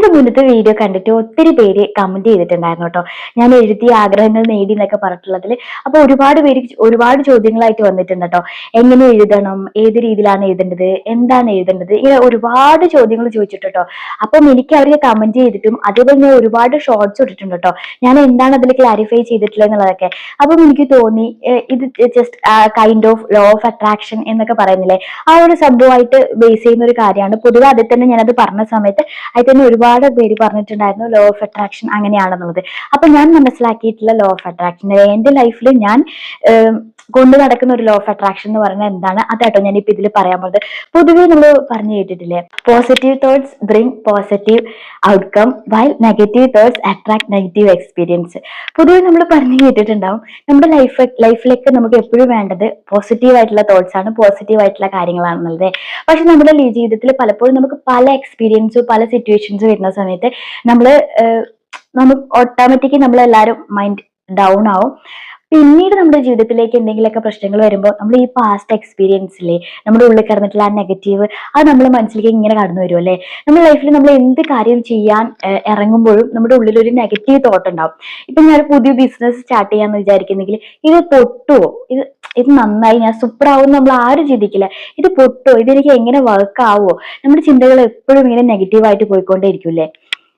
നമ്മുടെ മുന്നത്തെ വീഡിയോ കണ്ടിട്ട് ഒത്തിരി പേര് കമന്റ് ചെയ്തിട്ടുണ്ടായിരുന്നു കേട്ടോ. ഞാൻ എഴുതിയ ആഗ്രഹങ്ങൾ നേടി എന്നൊക്കെ പറഞ്ഞിട്ടുള്ളതിൽ. അപ്പൊ ഒരുപാട് പേര് ഒരുപാട് ചോദ്യങ്ങളായിട്ട് വന്നിട്ടുണ്ട് കേട്ടോ. എങ്ങനെ എഴുതണം, ഏത് രീതിയിലാണ് എഴുതേണ്ടത്, എന്താണ് എഴുതേണ്ടത്, ഇങ്ങനെ ഒരുപാട് ചോദ്യങ്ങൾ ചോദിച്ചിട്ട് കേട്ടോ. അപ്പം എനിക്ക് അവർക്ക് കമന്റ് ചെയ്തിട്ടും അതേപോലെ ഞാൻ ഒരുപാട് ഷോർട്സ് ഇട്ടിട്ടുണ്ട് കേട്ടോ. ഞാൻ എന്താണ് അതിൽ ക്ലാരിഫൈ ചെയ്തിട്ടുള്ളത് എന്നുള്ളതൊക്കെ. അപ്പം എനിക്ക് തോന്നി ഇത് just kind of law of attraction എന്നൊക്കെ പറയുന്നില്ലേ, ആ ഒരു സംഭവമായിട്ട് ബേസ് ചെയ്യുന്ന ഒരു കാര്യമാണ്. പൊതുവെ അതിൽ തന്നെ ഞാനത് പറഞ്ഞ സമയത്ത് അതിൽ തന്നെ ഒരുപാട് പേര് പറഞ്ഞിട്ടുണ്ടായിരുന്നു ലോ ഓഫ് അട്രാക്ഷൻ അങ്ങനെയാണെന്നുള്ളത്. അപ്പൊ ഞാൻ മനസ്സിലാക്കിയിട്ടുള്ള ലോ ഓഫ് അട്രാക്ഷൻ എന്റെ ലൈഫിൽ ഞാൻ കൊണ്ട് നടക്കുന്ന ഒരു ലോ ഓഫ് അട്രാക്ഷൻ എന്ന് പറയുന്നത് എന്താണ്, അതാട്ടോ ഞാനിപ്പോ ഇതിൽ പറയാൻ പോകുന്നത്. പൊതുവെ നമ്മൾ പറഞ്ഞു കേട്ടിട്ടില്ലേ, positive thoughts bring positive outcome while negative thoughts attract negative experience. പൊതുവെ നമ്മൾ പറഞ്ഞു കേട്ടിട്ടുണ്ടാവും. നമ്മുടെ ലൈഫിലേക്ക് നമുക്ക് എപ്പോഴും വേണ്ടത് പോസിറ്റീവ് ആയിട്ടുള്ള തോട്ട്സ് ആണ്, പോസിറ്റീവ് ആയിട്ടുള്ള കാര്യങ്ങളാണെന്നുള്ളത്. പക്ഷെ നമ്മുടെ ജീവിതത്തിൽ പലപ്പോഴും നമുക്ക് പല എക്സ്പീരിയൻസും പല സിറ്റുവേഷൻസ് വരുന്ന സമയത്ത് നമുക്ക് ഓട്ടോമാറ്റിക്കലി നമ്മളെല്ലാവരും മൈൻഡ് ഡൗൺ ആവും. പിന്നീട് നമ്മുടെ ജീവിതത്തിലേക്ക് എന്തെങ്കിലുമൊക്കെ പ്രശ്നങ്ങൾ വരുമ്പോൾ നമ്മൾ ഈ പാസ്റ്റ് എക്സ്പീരിയൻസിലെ നമ്മുടെ ഉള്ളിൽ കിടന്നിട്ടുള്ള ആ നെഗറ്റീവ് അത് നമ്മുടെ മനസ്സിലേക്ക് ഇങ്ങനെ കടന്നു വരും അല്ലെ. നമ്മുടെ ലൈഫിൽ നമ്മൾ എന്ത് കാര്യം ചെയ്യാൻ ഇറങ്ങുമ്പോഴും നമ്മുടെ ഉള്ളിൽ ഒരു നെഗറ്റീവ് തോട്ട് ഉണ്ടാവും. ഇപ്പൊ ഞാൻ പുതിയ ബിസിനസ് സ്റ്റാർട്ട് ചെയ്യാന്ന് വിചാരിക്കുന്നെങ്കിൽ ഇത് പൊട്ടുവോ, ഇത് നന്നായി ഞാൻ സൂപ്പർ ആവും നമ്മൾ ആരും ചിന്തിക്കില്ല. ഇത് പൊട്ടോ, ഇതെനിക്ക് എങ്ങനെ വർക്ക് ആവോ, നമ്മുടെ ചിന്തകൾ എപ്പോഴും ഇങ്ങനെ നെഗറ്റീവായിട്ട് പോയിക്കൊണ്ടേയിരിക്കൂലേ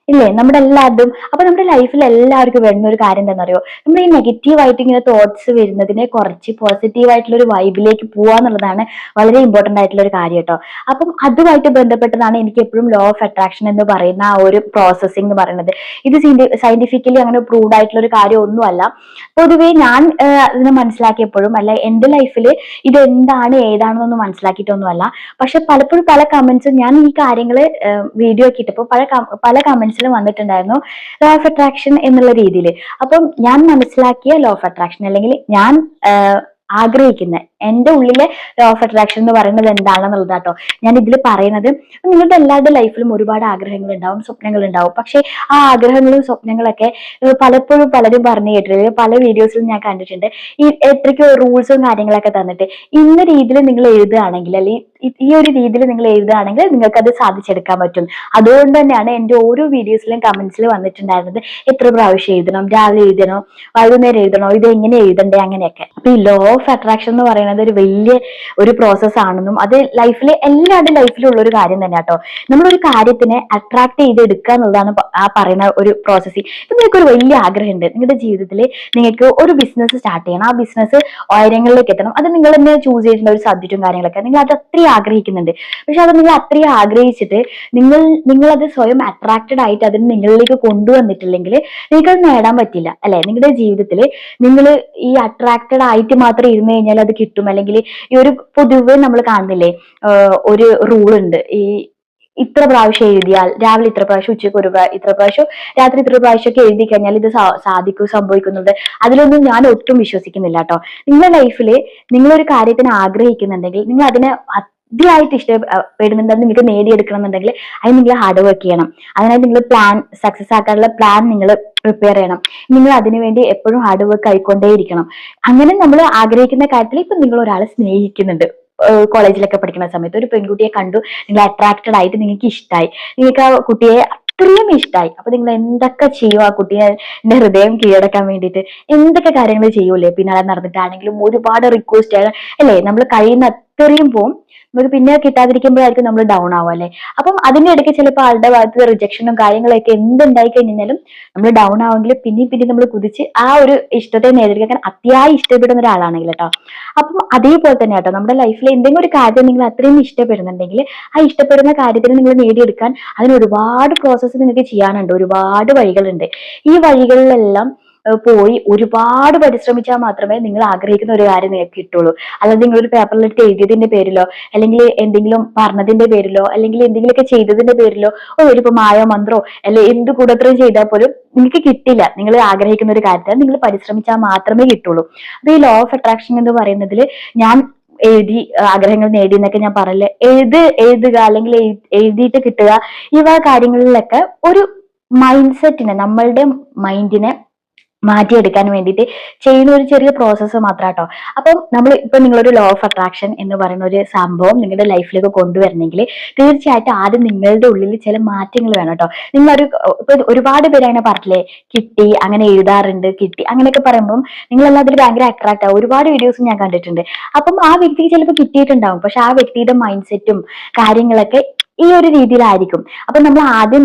ഇല്ലേ നമ്മുടെ എല്ലാതും. അപ്പൊ നമ്മുടെ ലൈഫിൽ എല്ലാവർക്കും വരുന്ന ഒരു കാര്യം എന്താണെന്നറിയോ, നമ്മൾ ഈ നെഗറ്റീവായിട്ട് ഇങ്ങനെ തോട്ട്സ് വരുന്നതിനെ കുറച്ച് പോസിറ്റീവ് ആയിട്ടുള്ള ഒരു വൈബിലേക്ക് പോവാന്നുള്ളതാണ് വളരെ ഇമ്പോർട്ടന്റ് ആയിട്ടുള്ള ഒരു കാര്യം കേട്ടോ. അപ്പം അതുമായിട്ട് ബന്ധപ്പെട്ടതാണ് എനിക്ക് എപ്പോഴും ലോ ഓഫ് അട്രാക്ഷൻ എന്ന് പറയുന്ന ആ ഒരു പ്രോസസ്സിംഗ് എന്ന് പറയുന്നത്. ഇത് സയന്റിഫിക്കലി അങ്ങനെ പ്രൂവ്ഡ് ആയിട്ടുള്ള ഒരു കാര്യം ഒന്നുമല്ല. പൊതുവെ ഞാൻ ഇതിനെ മനസ്സിലാക്കിയപ്പോഴും അല്ല എന്റെ ലൈഫിൽ ഇത് എന്താണ് ഏതാണെന്നൊന്നും മനസ്സിലാക്കിയിട്ടൊന്നുമല്ല. പക്ഷെ പലപ്പോഴും പല കമന്റ്സും ഞാൻ ഈ കാര്യങ്ങള് വീഡിയോ ഒക്കെ ഇട്ടപ്പോൾ പല കമന്റ്സിലും വന്നിട്ടുണ്ടായിരുന്നു ലോ ഓഫ് അട്രാക്ഷൻ എന്നുള്ള രീതിയിൽ. അപ്പം ഞാൻ മനസ്സിലാക്കിയ ലോ ഓഫ് അട്രാക്ഷൻ അല്ലെങ്കിൽ ഞാൻ ആഗ്രഹിക്കുന്ന എന്റെ ഉള്ളിലെ ലോ ഓഫ് അട്രാക്ഷൻ എന്ന് പറയുന്നത് എന്താണെന്നുള്ളത് കേട്ടോ ഞാൻ ഇതിൽ പറയുന്നത്. നിങ്ങളുടെ എല്ലാവരുടെ ലൈഫിലും ഒരുപാട് ആഗ്രഹങ്ങൾ ഉണ്ടാവും, സ്വപ്നങ്ങൾ ഉണ്ടാവും. പക്ഷെ ആ ആഗ്രഹങ്ങളും സ്വപ്നങ്ങളൊക്കെ പലപ്പോഴും പലരും പറഞ്ഞു കേട്ടിട്ടുണ്ട്, പല വീഡിയോസിലും ഞാൻ കണ്ടിട്ടുണ്ട്. ഈ എത്രയ്ക്കോ റൂൾസും കാര്യങ്ങളൊക്കെ തന്നിട്ട് ഇന്ന രീതിയിൽ നിങ്ങൾ എഴുതുകയാണെങ്കിൽ അല്ലെങ്കിൽ ഈ ഒരു രീതിയിൽ നിങ്ങൾ എഴുതുകയാണെങ്കിൽ നിങ്ങൾക്ക് അത് സാധിച്ചെടുക്കാൻ പറ്റും. അതുകൊണ്ട് തന്നെയാണ് എന്റെ ഓരോ വീഡിയോസിലും കമന്റ്സിൽ വന്നിട്ടുണ്ടായിരുന്നത് എത്ര പ്രാവശ്യം എഴുതണം, രാവിലെ എഴുതണോ, വൈകുന്നേരം എഴുതണോ, ഇത് എങ്ങനെ എഴുതണ്ടേ, അങ്ങനെയൊക്കെ. അപ്പൊ ഈ ലോ ഓഫ് അട്രാക്ഷൻ എന്ന് പറയുന്നത് ഒരു വലിയ ഒരു പ്രോസസ് ആണെന്നും അത് ലൈഫിലെ എല്ലാവരുടെ ലൈഫിലുള്ള ഒരു കാര്യം തന്നെ കേട്ടോ. നമ്മളൊരു കാര്യത്തിനെ അട്രാക്ട് ചെയ്ത് എടുക്കുക എന്നുള്ളതാണ് ആ പറയുന്ന ഒരു പ്രോസസ്. ഇപ്പൊ നിങ്ങൾക്ക് ഒരു വലിയ ആഗ്രഹമുണ്ട്, നിങ്ങളുടെ ജീവിതത്തിൽ നിങ്ങൾക്ക് ഒരു ബിസിനസ് സ്റ്റാർട്ട് ചെയ്യണം, ആ ബിസിനസ് ഉയരങ്ങളിലേക്ക് എത്തണം. അത് നിങ്ങൾ തന്നെ ചൂസ് ചെയ്തിട്ടുള്ള ഒരു സബ്ജക്റ്റും കാര്യങ്ങളൊക്കെ നിങ്ങൾ അത് അത്രയും ആഗ്രഹിക്കുന്നുണ്ട്. പക്ഷെ അത് നിങ്ങൾ അത്രയും ആഗ്രഹിച്ചിട്ട് നിങ്ങളത് സ്വയം അട്രാക്റ്റഡ് ആയിട്ട് അതിന് നിങ്ങളിലേക്ക് കൊണ്ടുവന്നിട്ടില്ലെങ്കിൽ നിങ്ങൾക്ക് അത് നേടാൻ പറ്റില്ല അല്ലെ. നിങ്ങളുടെ ജീവിതത്തിൽ നിങ്ങൾ ഈ അട്രാക്റ്റഡ് ആയിട്ട് മാത്രം ഇരുന്ന് കഴിഞ്ഞാൽ അത് കിട്ടും. അല്ലെങ്കിൽ ഈ ഒരു പൊതുവെ നമ്മൾ കാണുന്നില്ലേ ഒരു റൂൾ ഉണ്ട്, ഈ ഇത്ര പ്രാവശ്യം എഴുതിയാൽ രാവിലെ ഇത്ര പ്രാവശ്യം, ഉച്ചയ്ക്ക് ഇത്ര പ്രാവശ്യം, രാത്രി ഇത്ര പ്രാവശ്യം ഒക്കെ എഴുതി കഴിഞ്ഞാൽ ഇത് സംഭവിക്കുന്നുണ്ട്. അതിലൊന്നും ഞാൻ ഒട്ടും വിശ്വസിക്കുന്നില്ല കേട്ടോ. നിങ്ങളുടെ ലൈഫിൽ നിങ്ങളൊരു കാര്യത്തിന് ആഗ്രഹിക്കുന്നുണ്ടെങ്കിൽ നിങ്ങൾ അതിനെ ആദ്യമായിട്ട് ഇഷ്ടപ്പെടുന്നുണ്ടെന്ന് നിങ്ങൾക്ക് നേടിയെടുക്കണം എന്നുണ്ടെങ്കിൽ അത് നിങ്ങൾ ഹാർഡ് വർക്ക് ചെയ്യണം. അതിനായിട്ട് നിങ്ങൾ പ്ലാൻ സക്സസ് ആക്കാനുള്ള പ്ലാൻ നിങ്ങൾ പ്രിപ്പയർ ചെയ്യണം. നിങ്ങൾ അതിനുവേണ്ടി എപ്പോഴും ഹാർഡ് വർക്ക് ആയിക്കൊണ്ടേയിരിക്കണം. അങ്ങനെ നമ്മൾ ആഗ്രഹിക്കുന്ന കാര്യത്തിൽ ഇപ്പൊ നിങ്ങൾ ഒരാളെ സ്നേഹിക്കുന്നുണ്ട്, കോളേജിലൊക്കെ പഠിക്കുന്ന സമയത്ത് ഒരു പെൺകുട്ടിയെ കണ്ടു, നിങ്ങൾ അട്രാക്റ്റഡ് ആയിട്ട് നിങ്ങൾക്ക് ഇഷ്ടമായി, നിങ്ങൾക്ക് ആ കുട്ടിയെ അത്രയും ഇഷ്ടമായി. അപ്പൊ നിങ്ങൾ എന്തൊക്കെ ചെയ്യും ആ കുട്ടിയെ എന്റെ ഹൃദയം കീഴടക്കാൻ വേണ്ടിയിട്ട് എന്തൊക്കെ കാര്യങ്ങൾ ചെയ്യൂലേ. പിന്നാലെ നടന്നിട്ടാണെങ്കിലും ഒരുപാട് റിക്വസ്റ്റ് അല്ലേ, നമ്മൾ കഴിയുന്ന അത്രയും പോവും. നമുക്ക് പിന്നെ കിട്ടാതിരിക്കുമ്പോഴായിരിക്കും നമ്മൾ ഡൗൺ ആവും അല്ലെ. അപ്പം അതിന്റെ ഇടയ്ക്ക് ചിലപ്പോൾ ആളുടെ ഭാഗത്ത് റിജക്ഷനും കാര്യങ്ങളൊക്കെ എന്തുണ്ടായി കഴിഞ്ഞാലും നമ്മൾ ഡൗൺ ആവെങ്കിൽ പിന്നെ നമ്മൾ കുതിച്ച് ആ ഒരു ഇഷ്ടത്തെ നേടിയെടുക്കാൻ അത്യാവശ്യം ഇഷ്ടപ്പെടുന്ന ഒരാളാണെങ്കിൽ കേട്ടോ. അപ്പം അതേപോലെ തന്നെ കേട്ടോ നമ്മുടെ ലൈഫിൽ എന്തെങ്കിലും ഒരു കാര്യം നിങ്ങൾ അത്രയും ഇഷ്ടപ്പെടുന്നുണ്ടെങ്കിൽ ആ ഇഷ്ടപ്പെടുന്ന കാര്യത്തിന് നിങ്ങൾ നേടിയെടുക്കാൻ അതിന് ഒരുപാട് പ്രോസസ്സ് നിങ്ങൾക്ക് ചെയ്യാനുണ്ട്, ഒരുപാട് വഴികളുണ്ട്. ഈ വഴികളിലെല്ലാം പോയി ഒരുപാട് പരിശ്രമിച്ചാൽ മാത്രമേ നിങ്ങൾ ആഗ്രഹിക്കുന്ന ഒരു കാര്യം നിങ്ങൾക്ക് കിട്ടുള്ളൂ. അല്ലാതെ നിങ്ങൾ ഒരു പേപ്പറിലെടുത്ത് എഴുതിയതിന്റെ പേരിലോ അല്ലെങ്കിൽ എന്തെങ്കിലും പറഞ്ഞതിന്റെ പേരിലോ അല്ലെങ്കിൽ എന്തെങ്കിലുമൊക്കെ ചെയ്തതിന്റെ പേരിലോ ഒരിപ്പോ മായോ മന്ത്രോ അല്ലെ എന്ത് കൂടത്രയും ചെയ്താൽ പോലും നിങ്ങൾക്ക് കിട്ടില്ല. നിങ്ങൾ ആഗ്രഹിക്കുന്ന ഒരു കാര്യത്തിൽ നിങ്ങൾ പരിശ്രമിച്ചാൽ മാത്രമേ കിട്ടുള്ളൂ. അപ്പൊ ഈ ലോ ഓഫ് അട്രാക്ഷൻ എന്ന് പറയുന്നതിൽ ഞാൻ എഴുതി ആഗ്രഹങ്ങൾ നേടി എന്നൊക്കെ ഞാൻ പറയില്ലേ, എഴുതുക അല്ലെങ്കിൽ എഴുതിയിട്ട് കിട്ടുക, ഇവ കാര്യങ്ങളിലൊക്കെ ഒരു മൈൻഡ് സെറ്റിനെ നമ്മളുടെ മൈൻഡിനെ മാറ്റിയെടുക്കാൻ വേണ്ടിയിട്ട് ചെയ്യുന്ന ഒരു ചെറിയ പ്രോസസ്സ് മാത്രം കേട്ടോ. അപ്പം നമ്മൾ ഇപ്പൊ നിങ്ങളൊരു ലോ ഓഫ് അട്രാക്ഷൻ എന്ന് പറയുന്ന ഒരു സംഭവം നിങ്ങളുടെ ലൈഫിലേക്ക് കൊണ്ടുവരണമെങ്കിൽ തീർച്ചയായിട്ടും ആദ്യം നിങ്ങളുടെ ഉള്ളിൽ ചില മാറ്റങ്ങൾ വേണം കേട്ടോ. നിങ്ങളൊരു ഇപ്പൊ ഒരുപാട് പേര് അങ്ങനെ പറഞ്ഞില്ലേ, കിട്ടി അങ്ങനെ എഴുതാറുണ്ട്, കിട്ടി അങ്ങനെയൊക്കെ പറയുമ്പോൾ നിങ്ങളെല്ലാം അതിൽ ഭയങ്കര അട്രാക്ട് ആവും. ഒരുപാട് വീഡിയോസ് ഞാൻ കണ്ടിട്ടുണ്ട്. അപ്പം ആ വ്യക്തിക്ക് ചിലപ്പോൾ കിട്ടിയിട്ടുണ്ടാവും, പക്ഷെ ആ വ്യക്തിയുടെ മൈൻഡ് സെറ്റും കാര്യങ്ങളൊക്കെ ഈ ഒരു രീതിയിലായിരിക്കും. അപ്പൊ നമ്മൾ ആദ്യം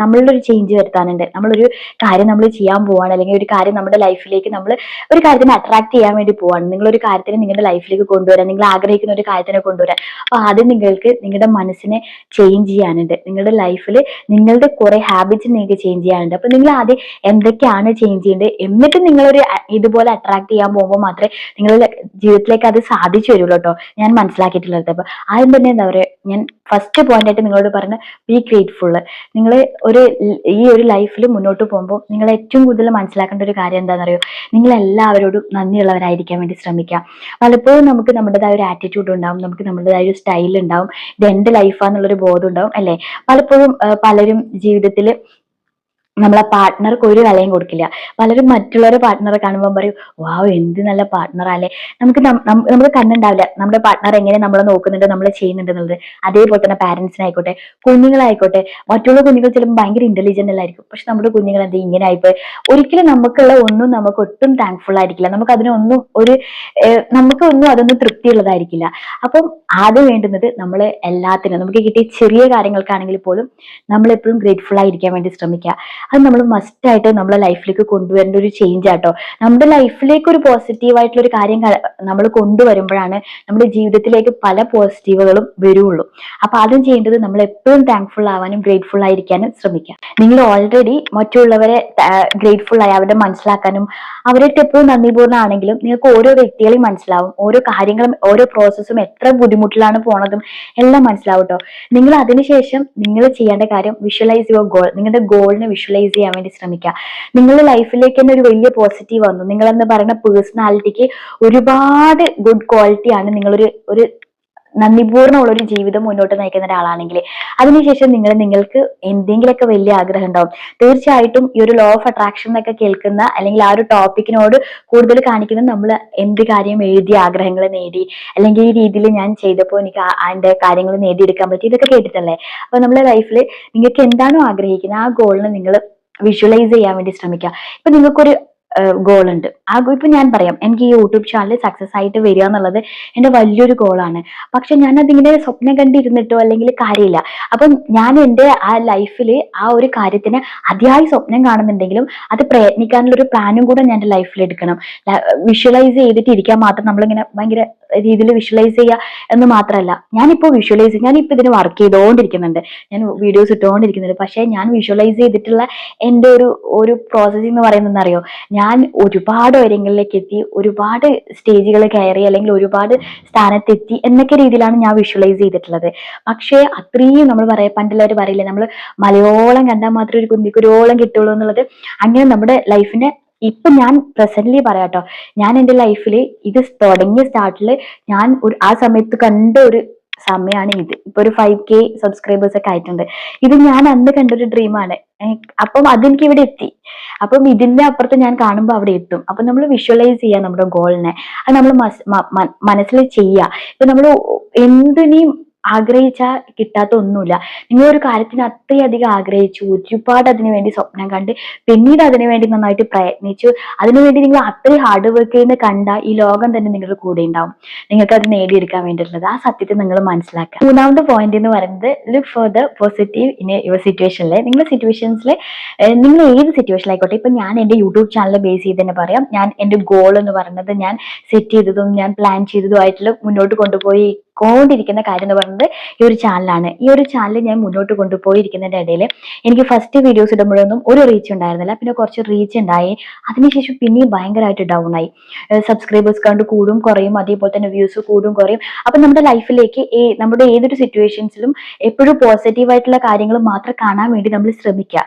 നമ്മളുടെ ഒരു ചേഞ്ച് വരുത്താനുണ്ട്. നമ്മളൊരു കാര്യം നമ്മൾ ചെയ്യാൻ പോവാണ്, അല്ലെങ്കിൽ ഒരു കാര്യം നമ്മുടെ ലൈഫിലേക്ക് നമ്മൾ ഒരു കാര്യത്തിനെ അട്രാക്ട് ചെയ്യാൻ വേണ്ടി പോവാണ്. നിങ്ങൾ ഒരു കാര്യത്തിനെ നിങ്ങളുടെ ലൈഫിലേക്ക് കൊണ്ടുവരാൻ, നിങ്ങൾ ആഗ്രഹിക്കുന്ന ഒരു കാര്യത്തിനെ കൊണ്ടുവരാൻ. അപ്പൊ ആദ്യം നിങ്ങൾക്ക് നിങ്ങളുടെ മനസ്സിനെ ചേഞ്ച് ചെയ്യാനുണ്ട്. നിങ്ങളുടെ ലൈഫിൽ നിങ്ങളുടെ കുറെ ഹാബിറ്റ്സ് നിങ്ങൾക്ക് ചേഞ്ച് ചെയ്യാനുണ്ട്. അപ്പൊ നിങ്ങൾ ആദ്യം എന്തൊക്കെയാണ് ചേഞ്ച് ചെയ്യേണ്ടത്, എന്നിട്ട് നിങ്ങളൊരു ഇതുപോലെ അട്രാക്ട് ചെയ്യാൻ പോകുമ്പോൾ മാത്രമേ നിങ്ങളുടെ ജീവിതത്തിലേക്ക് അത് സാധിച്ചു വരുള്ളൂ കേട്ടോ, ഞാൻ മനസ്സിലാക്കിയിട്ടുള്ളത്. അപ്പൊ ആദ്യം തന്നെ എന്താ പറയുക, ഞാൻ ഫസ്റ്റ് പോയിന്റ് ആയിട്ട് നിങ്ങളോട് പറഞ്ഞ ബി ഗ്രേറ്റ്ഫുൾ. നിങ്ങൾ ഈ ഒരു ലൈഫിൽ മുന്നോട്ട് പോകുമ്പോൾ നിങ്ങൾ ഏറ്റവും കൂടുതൽ മനസ്സിലാക്കേണ്ട ഒരു കാര്യം എന്താണെന്നറിയോ, നിങ്ങൾ എല്ലാവരോടും നന്ദിയുള്ളവരായിരിക്കാൻ വേണ്ടി ശ്രമിക്കുക. പലപ്പോഴും നമുക്ക് നമ്മുടേതായ ഒരു ആറ്റിറ്റ്യൂഡ് ഉണ്ടാവും, നമുക്ക് നമ്മുടേതായ ഒരു സ്റ്റൈൽ ഉണ്ടാവും, ഇത് എന്റെ ലൈഫാന്നുള്ളൊരു ബോധം ഉണ്ടാവും അല്ലെ. പലപ്പോഴും പലരും ജീവിതത്തിൽ നമ്മളെ പാർട്ട്ണർക്ക് ഒരു വിലയും കൊടുക്കില്ല. പലരും മറ്റുള്ളവരുടെ പാർട്ട്ണറെ കാണുമ്പോൾ പറയും, വാവ് എന്ത് നല്ല പാർട്ട്ണർ അല്ലേ. നമുക്ക് കണ്ടുണ്ടാവില്ല നമ്മുടെ പാർട്ട്ണർ എങ്ങനെ നമ്മളെ നോക്കുന്നുണ്ട്, നമ്മളെ ചെയ്യുന്നുണ്ട് എന്നുള്ളത്. അതേപോലെ തന്നെ പാരന്റ്സിനായിക്കോട്ടെ, കുഞ്ഞുങ്ങളായിക്കോട്ടെ, മറ്റുള്ള കുഞ്ഞുങ്ങൾ ചിലപ്പോൾ ഭയങ്കര ഇന്റലിജന്റ് അല്ലായിരിക്കും, പക്ഷെ നമ്മുടെ കുഞ്ഞുങ്ങൾ എന്ത് ഇങ്ങനെ ആയിപ്പോയി. ഒരിക്കലും നമുക്കുള്ള ഒന്നും നമുക്ക് ഒട്ടും താങ്ക്ഫുൾ ആയിരിക്കില്ല, നമുക്ക് അതിനൊന്നും നമുക്കൊന്നും അതൊന്നും തൃപ്തിയുള്ളതായിരിക്കില്ല. അപ്പം ആദ്യം വേണ്ടുന്നത് നമ്മൾ എല്ലാത്തിനും നമുക്ക് കിട്ടിയ ചെറിയ കാര്യങ്ങൾക്കാണെങ്കിൽ പോലും നമ്മൾ എപ്പോഴും ഗ്രേറ്റ്ഫുൾ ആയിരിക്കാൻ വേണ്ടി ശ്രമിക്കുക. അത് നമ്മൾ മസ്റ്റ് ആയിട്ട് നമ്മളെ ലൈഫിലേക്ക് കൊണ്ടുവരേണ്ട ഒരു ചേഞ്ച് ആട്ടോ. നമ്മുടെ ലൈഫിലേക്ക് ഒരു പോസിറ്റീവ് ആയിട്ടുള്ള ഒരു കാര്യം നമ്മൾ കൊണ്ടുവരുമ്പോഴാണ് നമ്മുടെ ജീവിതത്തിലേക്ക് പല പോസിറ്റീവുകളും വരുള്ളൂ. അപ്പൊ ആദ്യം ചെയ്യേണ്ടത് നമ്മൾ എപ്പോഴും താങ്ക്ഫുൾ ആവാനും ഗ്രേറ്റ്ഫുൾ ആയിരിക്കാനും ശ്രമിക്കുക. നിങ്ങൾ ഓൾറെഡി മറ്റുള്ളവരെ ഗ്രേറ്റ്ഫുൾ ആയി അവരെ മനസ്സിലാക്കാനും അവരായിട്ട് എപ്പോഴും നന്ദിപൂർണ്ണമാണെങ്കിലും നിങ്ങൾക്ക് ഓരോ വ്യക്തികളെയും മനസ്സിലാവും, ഓരോ കാര്യങ്ങളും ഓരോ പ്രോസസ്സും എത്ര ബുദ്ധിമുട്ടിലാണ് പോണതും എല്ലാം മനസ്സിലാവും കേട്ടോ. നിങ്ങൾ അതിനുശേഷം നിങ്ങൾ ചെയ്യേണ്ട കാര്യം വിഷ്വലൈസ് യുവർ ഗോൾ. നിങ്ങളുടെ ഗോളിനെ വിഷ്വലൈസ് ചെയ്യാൻ വേണ്ടി ശ്രമിക്കുക. നിങ്ങളുടെ ലൈഫിലേക്ക് തന്നെ ഒരു വലിയ പോസിറ്റീവ് വന്നു. നിങ്ങൾ എന്ന് പറയുന്ന പേഴ്സണാലിറ്റിക്ക് ഒരുപാട് ഗുഡ് ക്വാളിറ്റിയാണ്. നിങ്ങളൊരു നന്ദിപൂർണ്ണമുള്ള ഒരു ജീവിതം മുന്നോട്ട് നയിക്കുന്ന ഒരാളാണെങ്കിൽ അതിനുശേഷം നിങ്ങൾക്ക് എന്തെങ്കിലുമൊക്കെ വലിയ ആഗ്രഹം ഉണ്ടാവും. തീർച്ചയായിട്ടും ഈ ഒരു ലോ ഓഫ് അട്രാക്ഷൻ എന്നൊക്കെ കേൾക്കുന്ന അല്ലെങ്കിൽ ആ ഒരു ടോപ്പിക്കിനോട് കൂടുതൽ കാണിക്കുന്നത് നമ്മൾ എന്ത് കാര്യം എഴുതി ആഗ്രഹങ്ങൾ നേടി, അല്ലെങ്കിൽ ഈ രീതിയിൽ ഞാൻ ചെയ്തപ്പോൾ എനിക്ക് അതിന്റെ കാര്യങ്ങൾ നേടിയെടുക്കാൻ പറ്റി, ഇതൊക്കെ കേട്ടിട്ടല്ലേ. അപ്പൊ നമ്മുടെ ലൈഫിൽ നിങ്ങൾക്ക് എന്താണോ ആഗ്രഹിക്കുന്നത് ആ ഗോളിനെ നിങ്ങൾ വിഷ്വലൈസ് ചെയ്യാൻ വേണ്ടി ശ്രമിക്കുക. ഇപ്പൊ നിങ്ങൾക്കൊരു ഗോൾ ഉണ്ട്. ഇപ്പൊ ഞാൻ പറയാം, എനിക്ക് ഈ യൂട്യൂബ് ചാനൽ സക്സസ് ആയിട്ട് വരിക എന്നുള്ളത് എന്റെ വലിയൊരു ഗോളാണ്. പക്ഷെ ഞാൻ അതിങ്ങനെ സ്വപ്നം കണ്ടിരുന്നിട്ടോ അല്ലെങ്കിൽ കാര്യമില്ല. അപ്പം ഞാൻ എൻ്റെ ആ ലൈഫിൽ ആ ഒരു കാര്യത്തിന് അതിയായി സ്വപ്നം കാണുന്നുണ്ടെങ്കിലും അത് പ്രയത്നിക്കാനുള്ള ഒരു പ്ലാനും കൂടെ ഞാൻ എൻ്റെ ലൈഫിൽ എടുക്കണം. വിഷ്വലൈസ് ചെയ്തിട്ട് ഇരിക്കാൻ മാത്രം നമ്മളിങ്ങനെ ഭയങ്കര രീതിയിൽ വിഷ്വലൈസ് ചെയ്യുക എന്ന് മാത്രമല്ല, ഞാനിപ്പോൾ ഞാനിപ്പോൾ ഇതിന് വർക്ക് ചെയ്തുകൊണ്ടിരിക്കുന്നുണ്ട്, ഞാൻ വീഡിയോസ് ഇട്ടുകൊണ്ടിരിക്കുന്നുണ്ട്. പക്ഷെ ഞാൻ വിഷ്വലൈസ് ചെയ്തിട്ടുള്ള എൻ്റെ ഒരു പ്രോസസ്സിംഗ് എന്ന് പറയുന്നത് അറിയോ, ഞാൻ ഒരുപാട് ഉയരങ്ങളിലേക്ക് എത്തി, ഒരുപാട് സ്റ്റേജുകൾ കയറി, അല്ലെങ്കിൽ ഒരുപാട് സ്ഥാനത്തെത്തി എന്നൊക്കെ രീതിയിലാണ് ഞാൻ വിഷ്വലൈസ് ചെയ്തിട്ടുള്ളത്. പക്ഷേ അത്രയും നമ്മൾ പണ്ടുള്ളവർ പറയില്ലേ, നമ്മൾ മലയോളം കണ്ടാൽ മാത്രമേ ഒരു കുന്തിക്കുരോളം കിട്ടുള്ളൂ എന്നുള്ളത്. അങ്ങനെ നമ്മുടെ ലൈഫിനെ ഇപ്പൊ ഞാൻ പ്രസന്റ്ലി പറയാട്ടോ, ഞാൻ എൻ്റെ ലൈഫിൽ ഇത് തുടങ്ങിയ സ്റ്റാർട്ടിൽ ഞാൻ ആ സമയത്ത് കണ്ട ഒരു സമയമാണ് ഇത്. ഇപ്പൊ ഒരു 5K സബ്സ്ക്രൈബേഴ്സ് ഒക്കെ ആയിട്ടുണ്ട്. ഇത് ഞാൻ അന്ന് കണ്ടൊരു ഡ്രീമാണ്. അപ്പം അതെനിക്ക് ഇവിടെ എത്തി. അപ്പം ഇതിന്റെ അപ്പുറത്ത് ഞാൻ കാണുമ്പോൾ അവിടെ എത്തും. അപ്പൊ നമ്മൾ വിഷ്വലൈസ് ചെയ്യുക നമ്മുടെ ഗോളിനെ, അത് നമ്മൾ മനസ്സിൽ ചെയ്യുക. ഇപ്പൊ നമ്മൾ എന്തിനേയും ആഗ്രഹിച്ചാൽ കിട്ടാത്ത ഒന്നുമില്ല. നിങ്ങൾ ഒരു കാര്യത്തിന് അത്രയധികം ആഗ്രഹിച്ചു, ഒരുപാട് അതിനു വേണ്ടി സ്വപ്നം കണ്ട്, പിന്നീട് അതിനു വേണ്ടി നന്നായിട്ട് പ്രയത്നിച്ചു, അതിനുവേണ്ടി നിങ്ങൾ അത്രയും ഹാർഡ് വർക്ക് ചെയ്യുന്ന കണ്ട ഈ ലോകം തന്നെ നിങ്ങളുടെ കൂടെ ഉണ്ടാവും, നിങ്ങൾക്ക് അത് നേടിയെടുക്കാൻ വേണ്ടിയിട്ടുള്ളത്. ആ സത്യത്തെ നിങ്ങൾ മനസ്സിലാക്കുക. മൂന്നാമത്തെ പോയിന്റ് എന്ന് പറയുന്നത് look for the positive in your സിറ്റുവേഷനിൽ. നിങ്ങളുടെ സിറ്റുവേഷൻസിൽ നിങ്ങൾ ഏത് സിറ്റുവേഷനിലായിക്കോട്ടെ, ഇപ്പൊ ഞാൻ എൻ്റെ യൂട്യൂബ് ചാനൽ ബേസ് ചെയ്ത് തന്നെ പറയാം, ഞാൻ എൻ്റെ ഗോൾ എന്ന് പറയുന്നത് ഞാൻ സെറ്റ് ചെയ്തതും ഞാൻ പ്ലാൻ ചെയ്തതും ആയിട്ടുള്ള മുന്നോട്ട് കൊണ്ടുപോയി കൊണ്ടിരിക്കുന്ന കാര്യം എന്ന് പറയുന്നത് ഈ ഒരു ചാനലാണ്. ഈ ഒരു ചാനൽ ഞാൻ മുന്നോട്ട് കൊണ്ടുപോയിരിക്കുന്നതിന്റെ ഇടയിൽ എനിക്ക് ഫസ്റ്റ് വീഡിയോസ് ഇടുമ്പോഴൊന്നും ഒരു റീച്ച് ഉണ്ടായിരുന്നില്ല, പിന്നെ കുറച്ച് റീച്ച് ഉണ്ടായി, അതിനുശേഷം പിന്നെയും ഭയങ്കരമായിട്ട് ഡൗൺ ആയി. സബ്സ്ക്രൈബേഴ്സ് കണ്ട് കൂടും കുറയും, അതേപോലെ തന്നെ വ്യൂസ് കൂടും കുറയും. അപ്പൊ നമ്മുടെ ലൈഫിലേക്ക് നമ്മുടെ ഏതൊരു സിറ്റുവേഷൻസിലും എപ്പോഴും പോസിറ്റീവ് ആയിട്ടുള്ള കാര്യങ്ങൾ മാത്രം കാണാൻ വേണ്ടി നമ്മൾ ശ്രമിക്കുക.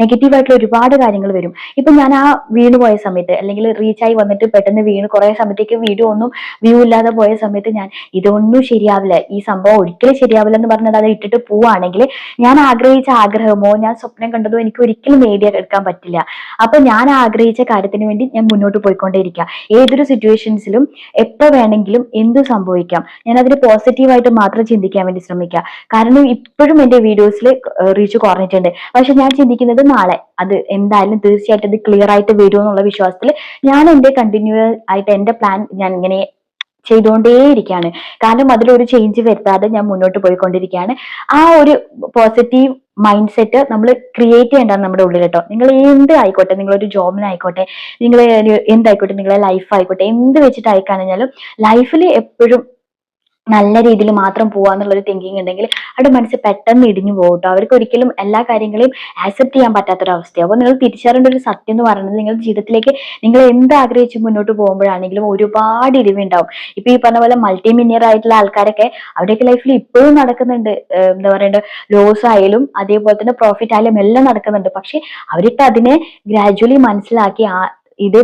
നെഗറ്റീവ് ആയിട്ടുള്ള ഒരുപാട് കാര്യങ്ങൾ വരും. ഇപ്പൊ ഞാൻ ആ വീണ് പോയ സമയത്ത്, അല്ലെങ്കിൽ റീച്ചായി വന്നിട്ട് പെട്ടെന്ന് വീണ് കുറെ സമയത്തേക്ക് വീഡിയോ ഒന്നും വ്യൂ ഇല്ലാതെ പോയ സമയത്ത് ഞാൻ ഇതൊന്നും ശരിയാവില്ല, ഈ സംഭവം ഒരിക്കലും ശരിയാവില്ല എന്ന് പറഞ്ഞത് അത് ഇട്ടിട്ട് പോവുകയാണെങ്കിൽ ഞാൻ ആഗ്രഹിച്ച ആഗ്രഹമോ ഞാൻ സ്വപ്നം കണ്ടതോ എനിക്ക് ഒരിക്കലും നേടിയെടുക്കാൻ പറ്റില്ല. അപ്പൊ ഞാൻ ആഗ്രഹിച്ച കാര്യത്തിന് വേണ്ടി ഞാൻ മുന്നോട്ട് പോയിക്കൊണ്ടേയിരിക്കുക. ഏതൊരു സിറ്റുവേഷൻസിലും എപ്പോ വേണമെങ്കിലും എന്ത് സംഭവിക്കാം, ഞാൻ അതിന് പോസിറ്റീവായിട്ട് മാത്രം ചിന്തിക്കാൻ വേണ്ടി ശ്രമിക്കുക. കാരണം ഇപ്പോഴും എന്റെ വീഡിയോസിൽ റീച്ച് കുറഞ്ഞിട്ടുണ്ട്, പക്ഷെ ഞാൻ ചിന്തിക്കുന്നത് നാളെ അത് എന്തായാലും തീർച്ചയായിട്ടും അത് ക്ലിയർ ആയിട്ട് വരും എന്നുള്ള വിശ്വാസത്തിൽ ഞാൻ എന്റെ കണ്ടിന്യൂ ആയിട്ട് എന്റെ പ്ലാൻ ഞാൻ ഇങ്ങനെ ചെയ്തുകൊണ്ടേയിരിക്കുകയാണ്. കാരണം അതിലൊരു ചേഞ്ച് വരുത്താതെ ഞാൻ മുന്നോട്ട് പോയിക്കൊണ്ടിരിക്കുകയാണ്. ആ ഒരു പോസിറ്റീവ് മൈൻഡ് സെറ്റ് നമ്മൾ ക്രിയേറ്റ് ചെയ്യേണ്ടതാണ് നമ്മുടെ ഉള്ളിൽ കേട്ടോ. നിങ്ങൾ എന്ത് ആയിക്കോട്ടെ, നിങ്ങളൊരു ജോബിനായിക്കോട്ടെ, നിങ്ങൾ എന്തായിക്കോട്ടെ, നിങ്ങളെ ലൈഫ് ആയിക്കോട്ടെ, എന്ത് വെച്ചിട്ട് ആയിക്കഴിഞ്ഞാലും ലൈഫിൽ എപ്പോഴും നല്ല രീതിയിൽ മാത്രം പോവാന്നുള്ളൊരു തിങ്കിങ് ഉണ്ടെങ്കിൽ അവിടെ മനസ്സ് പെട്ടെന്ന് ഇടിഞ്ഞു പോകും കേട്ടോ. അവർക്ക് ഒരിക്കലും എല്ലാ കാര്യങ്ങളെയും ആക്സെപ്റ്റ് ചെയ്യാൻ പറ്റാത്തൊരവസ്ഥയാണ്. അപ്പോൾ നിങ്ങൾ തിരിച്ചറിയേണ്ട ഒരു സത്യം എന്ന് പറയുന്നത്, നിങ്ങളുടെ ജീവിതത്തിലേക്ക് നിങ്ങൾ എന്ത് ആഗ്രഹിച്ച് മുന്നോട്ട് പോകുമ്പോഴാണെങ്കിലും ഒരുപാട് ഇടിവുണ്ടാവും. ഇപ്പൊ ഈ പറഞ്ഞ പോലെ മൾട്ടി മില്യണർ ആയിട്ടുള്ള ആൾക്കാരൊക്കെ അവരുടെയൊക്കെ ലൈഫിൽ ഇപ്പോഴും നടക്കുന്നുണ്ട്. എന്താ പറയണ്ടത്, ലോസ് ആയാലും അതേപോലെ തന്നെ പ്രോഫിറ്റ് ആയാലും എല്ലാം നടക്കുന്നുണ്ട്. പക്ഷെ അവർക്ക് അതിനെ ഗ്രാജുവലി മനസ്സിലാക്കി ഇത്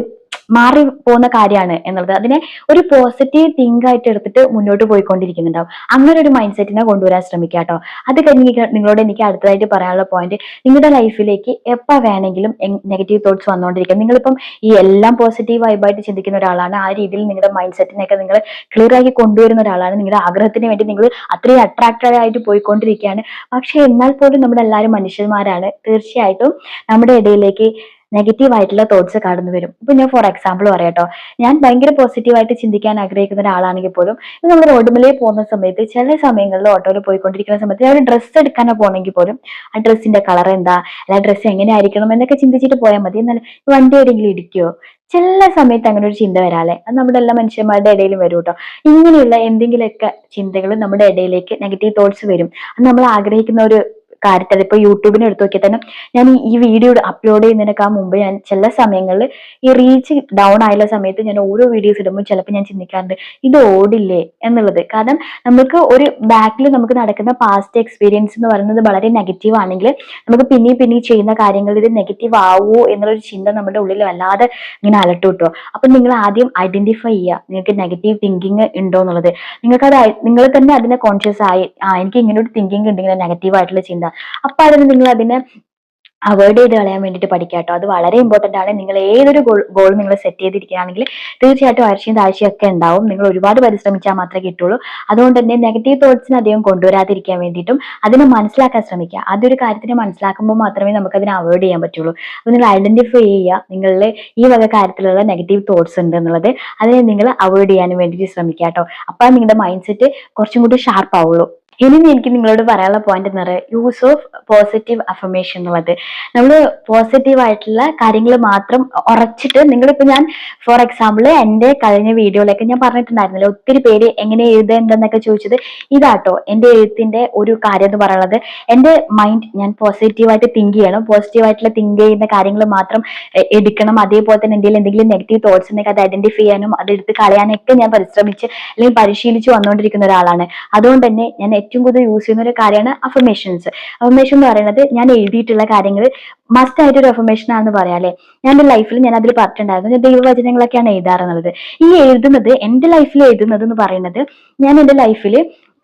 മാറി പോകുന്ന കാര്യമാണ് എന്നുള്ളത്, അതിനെ ഒരു പോസിറ്റീവ് തിങ്ക് ആയിട്ട് എടുത്തിട്ട് മുന്നോട്ട് പോയിക്കൊണ്ടിരിക്കുന്നുണ്ടാവും. അങ്ങനെ ഒരു മൈൻഡ് സെറ്റിനെ കൊണ്ടുവരാൻ ശ്രമിക്കുക കേട്ടോ. അത് കഴിഞ്ഞ് നിങ്ങളോട് എനിക്ക് അടുത്തതായിട്ട് പറയാനുള്ള പോയിന്റ്, നിങ്ങളുടെ ലൈഫിലേക്ക് എപ്പോ വേണമെങ്കിലും നെഗറ്റീവ് തോട്ട്സ് വന്നുകൊണ്ടിരിക്കും. നിങ്ങളിപ്പം ഈ എല്ലാം പോസിറ്റീവ് വൈബായിട്ട് ചിന്തിക്കുന്ന ഒരാളാണ്, ആ രീതിയിൽ നിങ്ങളുടെ മൈൻഡ് സെറ്റിനെയൊക്കെ നിങ്ങൾ ക്ലിയർ ആക്കി കൊണ്ടുവരുന്ന ഒരാളാണ്, നിങ്ങളുടെ ആഗ്രഹത്തിന് വേണ്ടി നിങ്ങൾ അത്രയും അട്രാക്റ്റഡ് ആയിട്ട് പോയിക്കൊണ്ടിരിക്കുകയാണ്. പക്ഷെ എന്നാൽ പോലും നമ്മുടെ എല്ലാവരും മനുഷ്യന്മാരാണ്. തീർച്ചയായിട്ടും നമ്മുടെ ഇടയിലേക്ക് നെഗറ്റീവ് ആയിട്ടുള്ള തോട്ട്സ് കടന്നു വരും. ഇപ്പൊ ഞാൻ ഫോർ എക്സാമ്പിൾ പറയാട്ടോ, ഞാൻ ഭയങ്കര പോസിറ്റീവായിട്ട് ചിന്തിക്കാൻ ആഗ്രഹിക്കുന്ന ഒരാളാണെങ്കിൽ പോലും ഇപ്പൊ നമ്മൾ റോഡുമലേ പോകുന്ന സമയത്ത് ചില സമയങ്ങളിൽ ഓട്ടോയിൽ പോയിക്കൊണ്ടിരിക്കുന്ന സമയത്ത് ഞാൻ ഒരു ഡ്രസ്സ് എടുക്കാനോ പോകണമെങ്കിൽ പോലും ആ ഡ്രസ്സിന്റെ കളർ എന്താ, അല്ല ഡ്രസ്സ് എങ്ങനെ ആയിരിക്കണം എന്നൊക്കെ ചിന്തിച്ചിട്ട് പോയാൽ മതി. എന്നാൽ വണ്ടി എവിടെയെങ്കിലും ഇടിക്കോ, ചില സമയത്ത് അങ്ങനെ ഒരു ചിന്ത വരാല്ലേ, അത് നമ്മുടെ എല്ലാ മനുഷ്യന്മാരുടെ ഇടയിലും വരും കേട്ടോ. ഇങ്ങനെയുള്ള എന്തെങ്കിലുമൊക്കെ ചിന്തകൾ നമ്മുടെ ഇടയിലേക്ക് നെഗറ്റീവ് തോട്ട്സ് വരും. അത് നമ്മൾ ആഗ്രഹിക്കുന്ന ഒരു കാര്യത്തിൽ ഇപ്പൊ യൂട്യൂബിന് എടുത്തു നോക്കിയാൽ തന്നെ ഞാൻ ഈ വീഡിയോ അപ്ലോഡ് ചെയ്യുന്നതിനൊക്കെ മുമ്പ് ഞാൻ ചില സമയങ്ങളിൽ ഈ റീച്ച് ഡൗൺ ആയുള്ള സമയത്ത് ഞാൻ ഓരോ വീഡിയോസ് ഇടുമ്പോൾ ചിലപ്പോൾ ഞാൻ ചിന്തിക്കാറുണ്ട് ഇത് ഓടില്ലേ എന്നുള്ളത്. കാരണം നമുക്ക് ഒരു ബാക്കിൽ നമുക്ക് നടക്കുന്ന പാസ്റ്റ് എക്സ്പീരിയൻസ് എന്ന് പറയുന്നത് വളരെ നെഗറ്റീവ് ആണെങ്കിൽ നമുക്ക് പിന്നെയും ചെയ്യുന്ന കാര്യങ്ങൾ ഇത് നെഗറ്റീവ് ആവുമോ എന്നുള്ളൊരു ചിന്ത നമ്മുടെ ഉള്ളിൽ വല്ലാതെ ഇങ്ങനെ അലട്ട് കിട്ടുമോ. അപ്പൊ നിങ്ങൾ ആദ്യം ഐഡന്റിഫൈ ചെയ്യുക നിങ്ങൾക്ക് നെഗറ്റീവ് തിങ്കിങ് ഉണ്ടോ എന്നുള്ളത്. നിങ്ങൾക്കത് നിങ്ങൾ തന്നെ അതിനെ കോൺഷ്യസ് ആയി എനിക്ക് ഇങ്ങനെ ഒരു തിങ്കിങ് ഉണ്ട്, ഇങ്ങനെ നെഗറ്റീവ് ആയിട്ടുള്ള ചിന്ത, അപ്പൊ അതിന് നിങ്ങൾ അതിനെ അവോയ്ഡ് ചെയ്ത് കളയാൻ വേണ്ടിയിട്ട് പഠിക്കുക കേട്ടോ. അത് വളരെ ഇമ്പോർട്ടന്റ് ആണ്. നിങ്ങൾ ഏതൊരു ഗോൾ നിങ്ങൾ സെറ്റ് ചെയ്തിരിക്കുകയാണെങ്കിൽ തീർച്ചയായിട്ടും ആഴ്ചയും താഴ്ചയും ഒക്കെ ഉണ്ടാവും. നിങ്ങൾ ഒരുപാട് പരിശ്രമിച്ചാൽ മാത്രമേ കിട്ടുള്ളൂ. അതുകൊണ്ട് തന്നെ നെഗറ്റീവ് തോട്ട്സിന് അധികം കൊണ്ടുവരാതിരിക്കാൻ വേണ്ടിയിട്ടും അതിനെ മനസ്സിലാക്കാൻ ശ്രമിക്കുക. അതൊരു കാര്യത്തിനെ മനസ്സിലാക്കുമ്പോൾ മാത്രമേ നമുക്ക് അതിനെ അവോയ്ഡ് ചെയ്യാൻ പറ്റുള്ളൂ. അപ്പൊ നിങ്ങൾ ഐഡന്റിഫൈ ചെയ്യുക നിങ്ങളിൽ ഈ വക കാര്യത്തിലുള്ള നെഗറ്റീവ് തോട്ട്സ് ഉണ്ട് എന്നുള്ളത്, അതിനെ നിങ്ങൾ അവോയ്ഡ് ചെയ്യാൻ വേണ്ടിയിട്ട് ശ്രമിക്കുക കേട്ടോ. അപ്പൊ നിങ്ങളുടെ മൈൻഡ് സെറ്റ് കുറച്ചും കൂടി ഷാർപ്പ് ആവുള്ളൂ. ഇനി എനിക്ക് നിങ്ങളോട് പറയാനുള്ള പോയിന്റ് എന്ന് പറയുന്നത് യൂസ് ഓഫ് പോസിറ്റീവ് അഫർമേഷൻ എന്നുള്ളത്. നമ്മൾ പോസിറ്റീവ് ആയിട്ടുള്ള കാര്യങ്ങൾ മാത്രം ഉറച്ചിട്ട് നിങ്ങളിപ്പോ ഞാൻ ഫോർ എക്സാമ്പിൾ എന്റെ കഴിഞ്ഞ വീഡിയോയിലൊക്കെ ഞാൻ പറഞ്ഞിട്ടുണ്ടായിരുന്നല്ലോ, ഒത്തിരി പേര് എങ്ങനെ എഴുതേണ്ടെന്നൊക്കെ ചോദിച്ചത് ഇതാട്ടോ. എന്റെ എഴുത്തിന്റെ ഒരു കാര്യം എന്ന് പറയുന്നത് എന്റെ മൈൻഡ് ഞാൻ പോസിറ്റീവായിട്ട് തിങ്ക് ചെയ്യണം, പോസിറ്റീവായിട്ടുള്ള തിങ്ക് ചെയ്യുന്ന കാര്യങ്ങൾ മാത്രം എടുക്കണം. അതേപോലെ തന്നെ എന്തെങ്കിലും നെഗറ്റീവ് തോട്ട്സ് ഉണ്ടെങ്കിൽ അത് ഐഡന്റിഫൈ ചെയ്യാനും അത് എടുത്ത് കളയാനൊക്കെ ഞാൻ പരിശ്രമിച്ച് അല്ലെങ്കിൽ പരിശീലിച്ച് വന്നുകൊണ്ടിരിക്കുന്ന ഒരാളാണ്. അതുകൊണ്ട് തന്നെ ഞാൻ ഏറ്റവും കൂടുതൽ യൂസ് ചെയ്യുന്ന ഒരു കാര്യമാണ് അഫർമേഷൻസ്. അഫർമേഷൻ എന്ന് പറയുന്നത് ഞാൻ എഴുതിയിട്ടുള്ള കാര്യങ്ങൾ മസ്റ്റ് ആയിട്ട് ഒരു അഫർമേഷൻ ആണെന്ന് പറയാല്ലേ. ഞാൻ എന്റെ ലൈഫിൽ ഞാൻ അതിൽ പറഞ്ഞിട്ടുണ്ടായിരുന്നു, ഞാൻ ദൈവവചനങ്ങളൊക്കെയാണ് എഴുതാറുള്ളത്. ഈ എഴുതുന്നത് എന്റെ ലൈഫിൽ എഴുതുന്നത് എന്ന് പറയുന്നത് ഞാൻ എന്റെ ലൈഫിൽ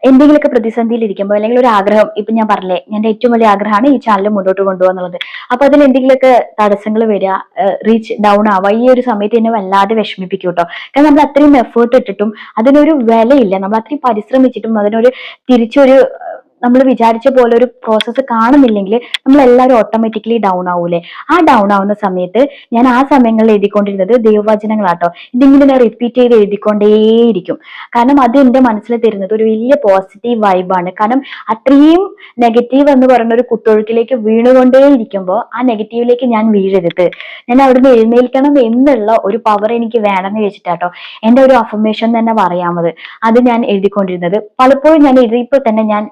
എന്തെങ്കിലുമൊക്കെ പ്രതിസന്ധിയിൽ ഇരിക്കുമ്പോൾ അല്ലെങ്കിൽ ഒരു ആഗ്രഹം, ഇപ്പൊ ഞാൻ പറഞ്ഞേ എന്റെ ഏറ്റവും വലിയ ആഗ്രഹമാണ് ഈ ചാനൽ മുന്നോട്ട് കൊണ്ടുപോകുന്നുള്ളത്. അപ്പൊ അതിൽ എന്തെങ്കിലുമൊക്കെ തടസ്സങ്ങൾ വരിക, റീച്ച് ഡൗൺ ആവുക, ഈ ഒരു സമയത്ത് എന്നെ വല്ലാതെ വിഷമിപ്പിക്കും കേട്ടോ. കാരണം നമ്മൾ അത്രയും എഫേർട്ട് ഇട്ടിട്ടും അതിനൊരു വിലയില്ല, നമ്മൾ അത്രയും പരിശ്രമിച്ചിട്ടും അതിനൊരു തിരിച്ചൊരു നമ്മൾ വിചാരിച്ച പോലെ ഒരു പ്രോസസ്സ് കാണുന്നില്ലെങ്കിൽ നമ്മൾ എല്ലാവരും ഓട്ടോമാറ്റിക്കലി ഡൗൺ ആവൂലേ. ആ ഡൗൺ ആവുന്ന സമയത്ത് ഞാൻ ആ സമയങ്ങളിൽ എഴുതിക്കൊണ്ടിരുന്നത് ദൈവവചനങ്ങളാട്ടോ. ഇതിങ്ങനെ ഞാൻ റിപ്പീറ്റ് ചെയ്ത് എഴുതിക്കൊണ്ടേയിരിക്കും. കാരണം അത് എന്റെ മനസ്സിൽ തരുന്നത് ഒരു വലിയ പോസിറ്റീവ് വൈബാണ്. കാരണം അത്രയും നെഗറ്റീവ് എന്ന് പറയുന്ന ഒരു കുത്തൊഴുക്കിലേക്ക് വീണുകൊണ്ടേ ഇരിക്കുമ്പോൾ ആ നെഗറ്റീവിലേക്ക് ഞാൻ വീഴരുത്, ഞാൻ അവിടുന്ന് എഴുന്നേൽക്കണം എന്നുള്ള ഒരു പവർ എനിക്ക് വേണമെന്ന് വെച്ചിട്ടാട്ടോ എന്റെ ഒരു അഫർമേഷൻ തന്നെ പറയാമത്. അത് ഞാൻ എഴുതിക്കൊണ്ടിരുന്നത് പലപ്പോഴും ഞാൻ എഴുതിയപ്പോൾ തന്നെ ഞാൻ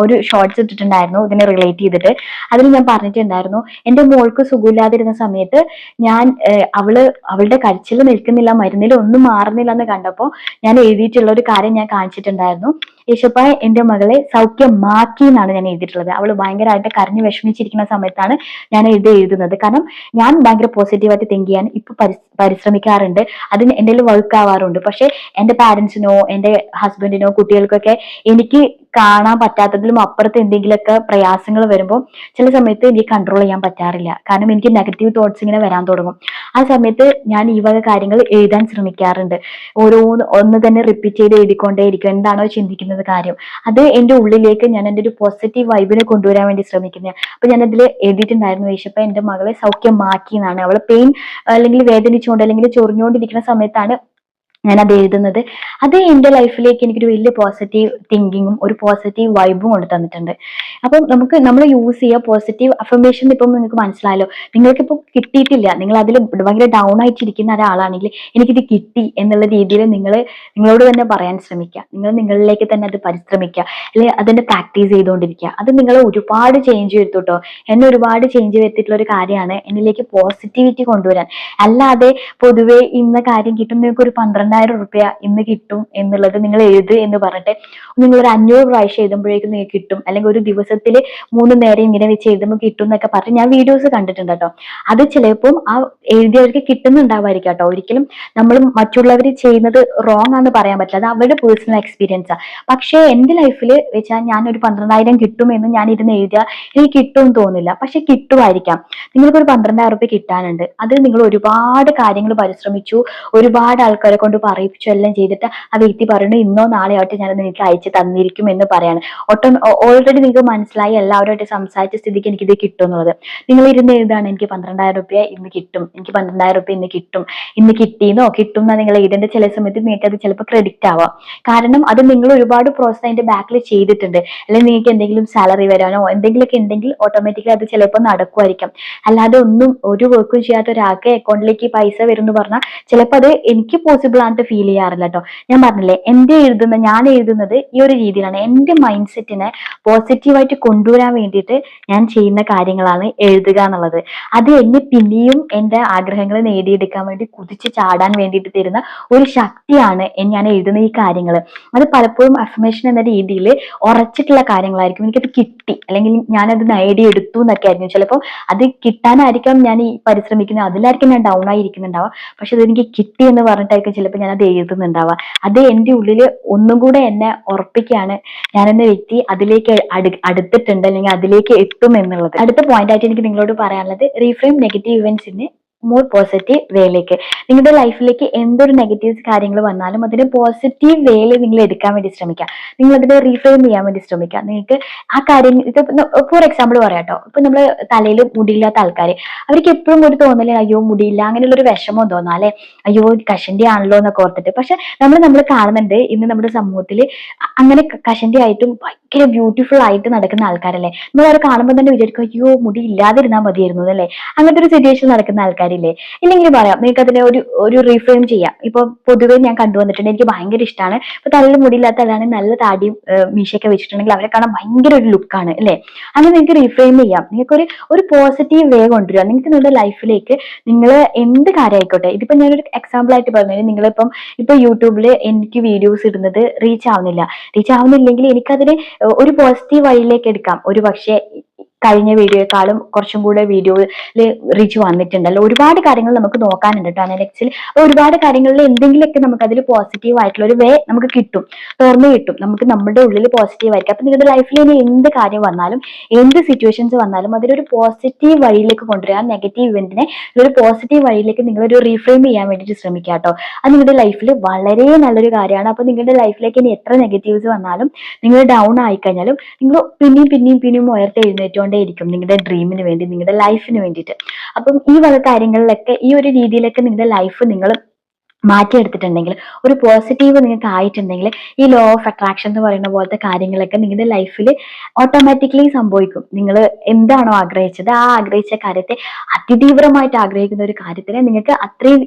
ഒരു ഷോർട്സ് ഇട്ടിട്ടുണ്ടായിരുന്നു ഇതിനെ റിലേറ്റ് ചെയ്തിട്ട്. അതിൽ ഞാൻ പറഞ്ഞിട്ടുണ്ടായിരുന്നു എന്റെ മോൾക്ക് സുഖമില്ലാതിരുന്ന സമയത്ത് ഞാൻ അവളുടെ കരച്ചിൽ നിൽക്കുന്നില്ല, മരുന്നിൽ ഒന്നും മാറുന്നില്ല എന്ന് കണ്ടപ്പോൾ ഞാൻ എഴുതിയിട്ടുള്ള ഒരു കാര്യം ഞാൻ കാണിച്ചിട്ടുണ്ടായിരുന്നു. യേശുപ്പ എന്റെ മകളെ സൗഖ്യമാക്കി എന്നാണ് ഞാൻ എഴുതിയിട്ടുള്ളത്. അവൾ ഭയങ്കരമായിട്ട് കരഞ്ഞു വിഷമിച്ചിരിക്കുന്ന സമയത്താണ് ഞാൻ ഇത് എഴുതുന്നത്. കാരണം ഞാൻ ഭയങ്കര പോസിറ്റീവായിട്ട് തിങ്ക് ചെയ്യാൻ ഇപ്പൊ പരിശ്രമിക്കാറുണ്ട്. അതിന് എന്റെ വർക്ക് ആവാറുണ്ട്. പക്ഷെ എന്റെ പാരന്റ്സിനോ എന്റെ ഹസ്ബൻഡിനോ കുട്ടികൾക്കൊക്കെ എനിക്ക് കാണാൻ പറ്റാത്തതിലും അപ്പുറത്ത് എന്തെങ്കിലുമൊക്കെ പ്രയാസങ്ങൾ വരുമ്പോൾ ചില സമയത്ത് എനിക്ക് കൺട്രോൾ ചെയ്യാൻ പറ്റാറില്ല. കാരണം എനിക്ക് നെഗറ്റീവ് തോട്ട്സ് ഇങ്ങനെ വരാൻ തുടങ്ങും. ആ സമയത്ത് ഞാൻ ഈ വക കാര്യങ്ങൾ എഴുതാൻ ശ്രമിക്കാറുണ്ട്. ഓരോന്ന് ഒന്ന് തന്നെ റിപ്പീറ്റ് ചെയ്ത് എഴുതിക്കൊണ്ടേയിരിക്കും. എന്താണോ ചിന്തിക്കുന്നത് കാര്യം അത് എന്റെ ഉള്ളിലേക്ക് ഞാൻ എന്റെ ഒരു പോസിറ്റീവ് വൈബിനെ കൊണ്ടുവരാൻ വേണ്ടി ശ്രമിക്കുന്നത്. അപ്പൊ ഞാൻ അതിൽ എഴുതിയിട്ടുണ്ടായിരുന്നു, യേശുപ്പ എന്റെ മകളെ സൗഖ്യമാക്കി എന്നാണ്. അവള് പെയിൻ അല്ലെങ്കിൽ വേദനിച്ചുകൊണ്ട് അല്ലെങ്കിൽ ചൊറിഞ്ഞുകൊണ്ടിരിക്കുന്ന സമയത്താണ് ഞാൻ അത് എഴുതുന്നത്. അത് എന്റെ ലൈഫിലേക്ക് എനിക്കൊരു വലിയ പോസിറ്റീവ് തിങ്കിങ്ങും ഒരു പോസിറ്റീവ് വൈബും കൊണ്ട് തന്നിട്ടുണ്ട്. അപ്പം നമ്മൾ യൂസ് ചെയ്യുക പോസിറ്റീവ് അഫർമേഷൻ. ഇപ്പം നിങ്ങൾക്ക് മനസ്സിലായല്ലോ, നിങ്ങൾക്കിപ്പോൾ കിട്ടിയിട്ടില്ല, നിങ്ങൾ അതിൽ ഭയങ്കര ഡൗൺ ആയിട്ടിരിക്കുന്ന ഒരാളാണെങ്കിൽ എനിക്കിത് കിട്ടി എന്നുള്ള രീതിയിൽ നിങ്ങളോട് തന്നെ പറയാൻ ശ്രമിക്കുക. നിങ്ങൾ നിങ്ങളിലേക്ക് തന്നെ അത് പരിശ്രമിക്കുക, അല്ലെങ്കിൽ അതിന്റെ പ്രാക്ടീസ് ചെയ്തുകൊണ്ടിരിക്കുക. അത് നിങ്ങളെ ഒരുപാട് ചേഞ്ച് വരുത്തും കേട്ടോ. എന്നെ ഒരുപാട് ചേഞ്ച് വരുത്തിയിട്ടുള്ള ഒരു കാര്യമാണ് എന്നിലേക്ക് പോസിറ്റിവിറ്റി കൊണ്ടുവരാൻ. അല്ലാതെ പൊതുവെ ഇന്ന കാര്യം കിട്ടും, നിങ്ങൾക്ക് ഒരു 12,000 ഇന്ന് കിട്ടും എന്നുള്ളത് നിങ്ങൾ എഴുത് എന്ന് പറഞ്ഞിട്ട് നിങ്ങൾ ഒരു 500 പ്രാവശ്യം എഴുതുമ്പോഴേക്കും നിങ്ങൾക്ക് കിട്ടും, അല്ലെങ്കിൽ ഒരു ദിവസത്തിൽ 3 നേരം ഇങ്ങനെ വെച്ച് എഴുതുമ്പോൾ കിട്ടും എന്നൊക്കെ പറഞ്ഞ് ഞാൻ വീഡിയോസ് കണ്ടിട്ടുണ്ട് കേട്ടോ. അത് ചിലപ്പം ആ എഴുതിയവർക്ക് കിട്ടുന്നുണ്ടാവായിരിക്കും കേട്ടോ. ഒരിക്കലും നമ്മൾ മറ്റുള്ളവർ ചെയ്യുന്നത് റോങ് ആണെന്ന് പറയാൻ പറ്റില്ല, അത് അവരുടെ പേഴ്സണൽ എക്സ്പീരിയൻസാ. പക്ഷേ എന്റെ ലൈഫിൽ വെച്ചാൽ ഞാൻ ഒരു 12,000 കിട്ടുമെന്ന് ഞാൻ ഇരുന്ന് എഴുതിയാൽ എനിക്ക് കിട്ടും തോന്നില്ല. പക്ഷെ കിട്ടുമായിരിക്കാം. നിങ്ങൾക്ക് ഒരു 12,000 കിട്ടാനുണ്ട്, അത് നിങ്ങൾ ഒരുപാട് കാര്യങ്ങൾ പരിശ്രമിച്ചു, ഒരുപാട് ആൾക്കാരെ കൊണ്ട് പറയിപ്പിച്ചു എല്ലാം ചെയ്തിട്ട് ആ വ്യക്തി പറയുന്നു ഇന്നോ നാളെയോ ആയിട്ട് ഞാൻ നിങ്ങൾക്ക് അയച്ചു തന്നിരിക്കും എന്ന് പറയാണ്. ഓൾറെഡി നിങ്ങൾക്ക് മനസ്സിലായി എല്ലാവരുമായിട്ട് സംസാരിച്ച സ്ഥിതിക്ക് എനിക്കിത് കിട്ടും എന്നുള്ളത്. നിങ്ങൾ ഇരുന്ന് എഴുതാണ് എനിക്ക് 12,000 ഇന്ന് കിട്ടും, എനിക്ക് 12,000 ഇന്ന് കിട്ടും, ഇന്ന് കിട്ടിയെന്നോ കിട്ടും എന്നാ നിങ്ങൾ എഴുതേണ്ട. ചില സമയത്ത് നിങ്ങൾക്ക് അത് ചിലപ്പോൾ ക്രെഡിറ്റ് ആവാം. കാരണം അത് നിങ്ങൾ ഒരുപാട് പ്രോസസ് അതിന്റെ ബാക്കിൽ ചെയ്തിട്ടുണ്ട്. അല്ലെങ്കിൽ നിങ്ങൾക്ക് എന്തെങ്കിലും സാലറി വരാനോ എന്തെങ്കിലുമൊക്കെ ഉണ്ടെങ്കിൽ ഓട്ടോമാറ്റിക്കലി അത് ചിലപ്പോൾ നടക്കുമായിരിക്കും. അല്ലാതെ ഒന്നും ഒരു വർക്കും ചെയ്യാത്ത ഒരാൾക്ക് അക്കൗണ്ടിലേക്ക് പൈസ വരും എന്ന് പറഞ്ഞാൽ ചിലപ്പോൾ അത് എനിക്ക് പോസിബിൾ ആയിട്ട് ഫീൽ ചെയ്യാറില്ല കേട്ടോ. ഞാൻ പറഞ്ഞില്ലേ, ഞാൻ എഴുതുന്നത് ഈ ഒരു രീതിയിലാണ്. എന്റെ മൈൻഡ് സെറ്റിനെ പോസിറ്റീവായിട്ട് കൊണ്ടുവരാൻ വേണ്ടിയിട്ട് ഞാൻ ചെയ്യുന്ന കാര്യങ്ങളാണ് എഴുതുക എന്നുള്ളത്. അത് എന്നെ പിന്നെയും എന്റെ ആഗ്രഹങ്ങൾ നേടിയെടുക്കാൻ വേണ്ടി കുതിച്ച് ചാടാൻ വേണ്ടിയിട്ട് തരുന്ന ഒരു ശക്തിയാണ് ഞാൻ എഴുതുന്ന ഈ കാര്യങ്ങൾ. അത് പലപ്പോഴും അഫർമേഷൻ എന്ന രീതിയിൽ ഉറച്ചിട്ടുള്ള കാര്യങ്ങളായിരിക്കും. എനിക്കത് കിട്ടി അല്ലെങ്കിൽ ഞാനത് നേടിയെടുത്തു എന്നൊക്കെ ആയിരിക്കും. ചിലപ്പോൾ അത് കിട്ടാനായിരിക്കാം ഞാൻ ഈ പരിശ്രമിക്കുന്നത്, അതിലായിരിക്കും ഞാൻ ഡൗൺ ആയിരിക്കുന്നുണ്ടാവുക. പക്ഷെ അതെനിക്ക് കിട്ടി എന്ന് പറഞ്ഞിട്ടായിരിക്കും ചിലപ്പോൾ ഞാൻ അത് എഴുതുന്നുണ്ടാവുക. അത് എന്റെ ഉള്ളിൽ ഒന്നും കൂടെ എന്നെ ഉറപ്പിക്കുകയാണ് ഞാനെന്ന വ്യക്തി അതിലേക്ക് അടുത്തിട്ടുണ്ട് അല്ലെങ്കിൽ അതിലേക്ക് എത്തും എന്നുള്ളത്. അടുത്ത പോയിന്റ് ആയിട്ട് എനിക്ക് നിങ്ങളോട് പറയാനുള്ളത്, റീഫ്രെയിം നെഗറ്റീവ് ഇവന്റ്സിന് മോർ പോസിറ്റീവ് വേയിലേക്ക്. നിങ്ങളുടെ ലൈഫിലേക്ക് എന്തൊരു നെഗറ്റീവ് കാര്യങ്ങൾ വന്നാലും അതിനെ പോസിറ്റീവ് വേയിൽ നിങ്ങൾ എടുക്കാൻ വേണ്ടി ശ്രമിക്കുക. നിങ്ങൾ അതിനെ റീഫ്രെയിം ചെയ്യാൻ വേണ്ടി ശ്രമിക്കുക. നിങ്ങൾക്ക് ആ കാര്യം ഫോർ എക്സാമ്പിൾ പറയാട്ടോ, ഇപ്പൊ നമ്മള് തലയിൽ മുടിയില്ലാത്ത ആൾക്കാർ, അവർക്ക് എപ്പോഴും ഒരു തോന്നലേ അയ്യോ മുടിയില്ല, അങ്ങനെയുള്ള ഒരു വിഷമം തോന്നാം അല്ലെ, അയ്യോ കഷണ്ടി ആണല്ലോ എന്നൊക്കെ ഓർത്തിട്ട്. പക്ഷെ നമ്മൾ കാണുന്നുണ്ട് ഇന്ന് നമ്മുടെ സമൂഹത്തിൽ അങ്ങനെ കഷണ്ടി ആയിട്ടും ഭയങ്കര ബ്യൂട്ടിഫുൾ ആയിട്ട് നടക്കുന്ന ആൾക്കാരല്ലേ. നമ്മൾ അവരെ കാണുമ്പോൾ തന്നെ വിചാരിക്കും അയ്യോ മുടി ഇല്ലാതിരുന്നാൽ മതിയായിരുന്നു അല്ലേ. അങ്ങനത്തെ ഒരു സിറ്റുവേഷൻ നടക്കുന്ന ആൾക്കാരില്ലേ. ഇല്ലെങ്കിൽ പറയാം, നിങ്ങൾക്ക് അതിനെ ഒരു റീഫ്രെയിം ചെയ്യാം. ഇപ്പൊ പൊതുവെ ഞാൻ കണ്ടുവന്നിട്ടുണ്ട്, എനിക്ക് ഭയങ്കര ഇഷ്ടമാണ്. ഇപ്പൊ തലയിൽ മുടിയില്ലാത്ത ആളാണെങ്കിൽ നല്ല താടിയും മീശയൊക്കെ വെച്ചിട്ടുണ്ടെങ്കിൽ അവരെ കാണാൻ ഭയങ്കര ഒരു ലുക്കാണ് അല്ലെ. അങ്ങനെ നിങ്ങൾക്ക് റീഫ്രെയിം ചെയ്യാം. നിങ്ങൾക്ക് ഒരു പോസിറ്റീവ് വേ കൊണ്ടുവരിക. നിങ്ങൾക്ക് നിങ്ങളുടെ ലൈഫിലേക്ക് നിങ്ങൾ എന്ത് കാര്യമായിക്കോട്ടെ. ഇതിപ്പോ ഞാനൊരു എക്സാമ്പിൾ ആയിട്ട് പറഞ്ഞു, ഇപ്പൊ യൂട്യൂബിൽ എനിക്ക് വീഡിയോസ് ഇടുന്നത് റീച്ച് ആവുന്നില്ലെങ്കിൽ എനിക്കതിനെ ഒരു പോസിറ്റീവ് വഴിയിലേക്ക് എടുക്കാം. ഒരു പക്ഷേ കഴിഞ്ഞ വീഡിയോയെക്കാളും കുറച്ചും കൂടെ വീഡിയോയിൽ റീച്ച് വന്നിട്ടുണ്ടല്ലോ. ഒരുപാട് കാര്യങ്ങൾ നമുക്ക് നോക്കാനുണ്ട് കേട്ടോ അനലക്സിൽ. അപ്പൊ ഒരുപാട് കാര്യങ്ങളിൽ എന്തെങ്കിലുമൊക്കെ നമുക്ക് അതിൽ പോസിറ്റീവ് ആയിട്ടുള്ള ഒരു വേ നമുക്ക് കിട്ടും, തുറന്നു കിട്ടും. നമുക്ക് നമ്മുടെ ഉള്ളിൽ പോസിറ്റീവ് ആയിരിക്കും. അപ്പൊ നിങ്ങളുടെ ലൈഫിൽ ഇനി എന്ത് കാര്യം വന്നാലും എന്ത് സിറ്റുവേഷൻസ് വന്നാലും അതിലൊരു പോസിറ്റീവ് വഴിയിലേക്ക് കൊണ്ടുവരിക. നെഗറ്റീവ് ഇവന്റിനെ ഒരു പോസിറ്റീവ് വഴിയിലേക്ക് നിങ്ങളൊരു റീഫ്രെയിം ചെയ്യാൻ വേണ്ടിയിട്ട് ശ്രമിക്കുക കേട്ടോ. അത് നിങ്ങളുടെ ലൈഫിൽ വളരെ നല്ലൊരു കാര്യമാണ്. അപ്പൊ നിങ്ങളുടെ ലൈഫിലേക്ക് ഇനി എത്ര നെഗറ്റീവ്സ് വന്നാലും നിങ്ങൾ ഡൗൺ ആയിക്കഴിഞ്ഞാലും നിങ്ങൾ പിന്നെയും ഉയർത്തെഴുന്നേറ്റോ ിരിക്കും നിങ്ങളുടെ ഡ്രീമിന് വേണ്ടി, നിങ്ങളുടെ ലൈഫിന് വേണ്ടിയിട്ട്. അപ്പം ഈ വക കാര്യങ്ങളിലൊക്കെ ഈ ഒരു രീതിയിലൊക്കെ നിങ്ങളുടെ ലൈഫ് നിങ്ങൾ മാറ്റിയെടുത്തിട്ടുണ്ടെങ്കിൽ, ഒരു പോസിറ്റീവ് നിങ്ങൾക്ക് ആയിട്ടുണ്ടെങ്കിൽ, ഈ ലോ ഓഫ് അട്രാക്ഷൻ എന്ന് പറയുന്ന പോലത്തെ കാര്യങ്ങളൊക്കെ നിങ്ങളുടെ ലൈഫിൽ ഓട്ടോമാറ്റിക്കലി സംഭവിക്കും. നിങ്ങൾ എന്താണോ ആഗ്രഹിച്ചത് ആ ആഗ്രഹിച്ച കാര്യത്തെ അതിതീവ്രമായിട്ട് ആഗ്രഹിക്കുന്ന ഒരു കാര്യത്തിനെ നിങ്ങൾക്ക് അത്രയും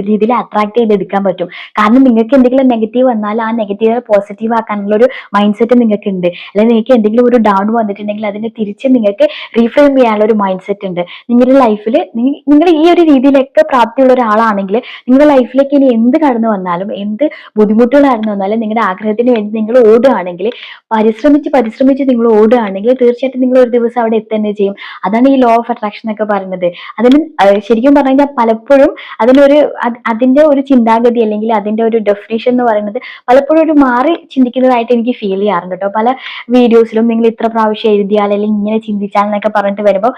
രീതിയിൽ അട്രാക്ട് ചെയ്തെടുക്കാൻ പറ്റും. കാരണം നിങ്ങൾക്ക് എന്തെങ്കിലും നെഗറ്റീവ് വന്നാൽ ആ നെഗറ്റീവ് പോസിറ്റീവ് ആക്കാനുള്ള ഒരു മൈൻഡ് സെറ്റ് നിങ്ങൾക്ക് ഉണ്ട്. അല്ലെങ്കിൽ നിങ്ങൾക്ക് എന്തെങ്കിലും ഒരു ഡൗൺ വന്നിട്ടുണ്ടെങ്കിൽ അതിനെ തിരിച്ച് നിങ്ങൾക്ക് റീഫ്രെയിം ചെയ്യാനുള്ള ഒരു മൈൻഡ് സെറ്റ് ഉണ്ട്. നിങ്ങളുടെ ലൈഫിൽ നിങ്ങൾ ഈ ഒരു രീതിയിലൊക്കെ പ്രാപ്തിയുള്ള ഒരാളാണെങ്കിൽ നിങ്ങളുടെ ലൈഫിലേക്ക് എന്ത് കടന്നു വന്നാലും, എന്ത് ബുദ്ധിമുട്ടുകൾ കടന്നു വന്നാലും നിങ്ങളുടെ ആഗ്രഹത്തിന് വേണ്ടി നിങ്ങൾ ഓടുകയാണെങ്കിൽ, പരിശ്രമിച്ച് നിങ്ങൾ ഓടുകയാണെങ്കിൽ തീർച്ചയായിട്ടും നിങ്ങൾ ഒരു ദിവസം അവിടെ എത്തുക ചെയ്യും. അതാണ് ഈ ലോ ഓഫ് അട്രാക്ഷൻ ഒക്കെ പറയുന്നത്. അതിന് ശരിക്കും പറഞ്ഞു കഴിഞ്ഞാൽ പലപ്പോഴും അതിനൊരു അതിന്റെ ഒരു ചിന്താഗതി അല്ലെങ്കിൽ അതിന്റെ ഒരു ഡെഫിനേഷൻ എന്ന് പറയുന്നത് പലപ്പോഴും ഒരു മാറി ചിന്തിക്കുന്നതായിട്ട് എനിക്ക് ഫീൽ ചെയ്യാറുണ്ട് കേട്ടോ. പല വീഡിയോസിലും നിങ്ങൾ ഇത്ര പ്രാവശ്യം എഴുതിയാൽ അല്ലെങ്കിൽ ഇങ്ങനെ ചിന്തിച്ചാൽ എന്നൊക്കെ പറഞ്ഞിട്ട് വരുമ്പോൾ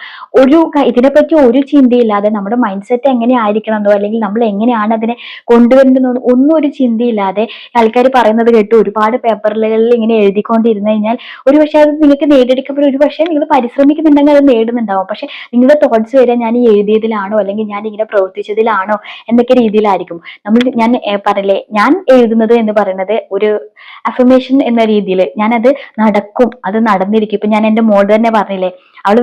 ഇതിനെപ്പറ്റി ഒരു ചിന്തയില്ലാതെ നമ്മുടെ മൈൻഡ് സെറ്റ് എങ്ങനെ ആയിരിക്കണമെന്നോ അല്ലെങ്കിൽ നമ്മൾ എങ്ങനെയാണ് അതിനെ കൊണ്ടുവരുന്നതെന്നോ ഒന്നും ഒരു ചിന്തയില്ലാതെ ആൾക്കാർ പറയുന്നത് കേട്ട് ഒരുപാട് പേപ്പറുകളിൽ ഇങ്ങനെ എഴുതിക്കൊണ്ടിരുന്നു കഴിഞ്ഞാൽ ഒരു പക്ഷേ അത് നിങ്ങൾക്ക് നേടിയെടുക്കുമ്പോൾ ഒരു പക്ഷേ നിങ്ങൾ പരിശ്രമിക്കുന്നുണ്ടെങ്കിൽ അത് നേടുന്നുണ്ടാവും. പക്ഷെ നിങ്ങളുടെ തോട്ട്സ് വരെ ഞാൻ ഈ എഴുതിയതിലാണോ അല്ലെങ്കിൽ ഞാൻ ഇങ്ങനെ പ്രവർത്തിച്ചതിലാണോ എന്നൊക്കെ രീതിയിലായിരിക്കും. ഞാൻ പറയില്ലേ, ഞാൻ എഴുതുന്നത് എന്ന് പറയുന്നത് ഒരു അഫർമേഷൻ എന്ന രീതിയിൽ ഞാനത് നടക്കും, അത് നടന്നിരിക്കും. ഇപ്പൊ ഞാൻ എന്റെ മോൾ തന്നെ പറഞ്ഞില്ലേ, അവള്